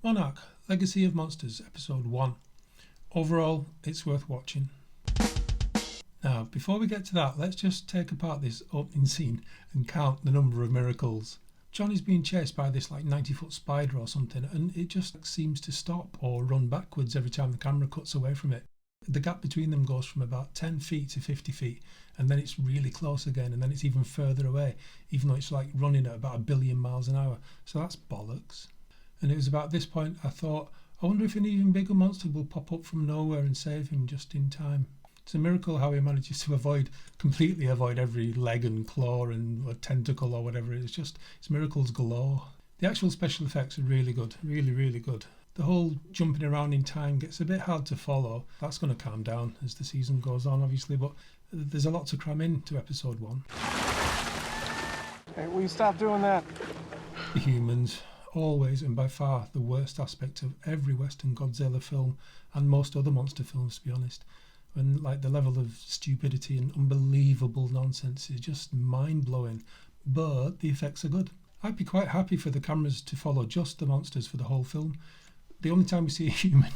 Monarch, Legacy of Monsters, Episode 1. Overall, it's worth watching. Now, before we get to that, let's just take apart this opening scene and count the number of miracles. Johnny's being chased by this 90-foot spider or something, and it just seems to stop or run backwards every time the camera cuts away from it. The gap between them goes from about 10 feet to 50 feet, and then it's really close again, and then it's even further away, even though it's running at about 1 billion miles an hour. So that's bollocks. And it was about this point I thought, I wonder if an even bigger monster will pop up from nowhere and save him just in time. It's a miracle how he manages to completely avoid every leg and claw and a tentacle or whatever. It's miracles galore. The actual special effects are really good, really, really good. The whole jumping around in time gets a bit hard to follow. That's going to calm down as the season goes on, obviously, but there's a lot to cram into episode 1. Hey, will you stop doing that? The humans, always and by far the worst aspect of every Western Godzilla film and most other monster films, to be honest. And the level of stupidity and unbelievable nonsense is just mind-blowing, but the effects are good. I'd be quite happy for the cameras to follow just the monsters for the whole film. The only time we see a human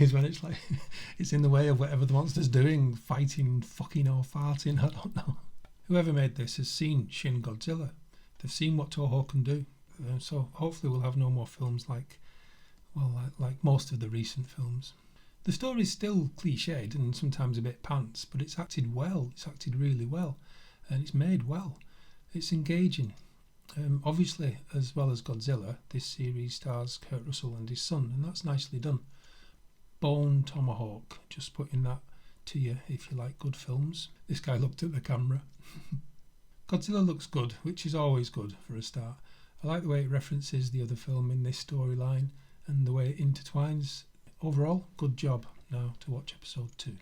is when it's in the way of whatever the monster's doing, fighting, fucking or farting, I don't know. Whoever made this has seen Shin Godzilla. They've seen what Toho can do. So hopefully we'll have no more films like most of the recent films. The story's still cliched and sometimes a bit pants, but it's acted well. It's acted really well, and it's made well. It's engaging. Obviously, as well as Godzilla, this series stars Kurt Russell and his son, and that's nicely done. Bone Tomahawk, just putting that to you if you like good films. This guy looked at the camera. Godzilla looks good, which is always good for a start. I like the way it references the other film in this storyline and the way it intertwines. Overall, good job. Now to watch episode 2.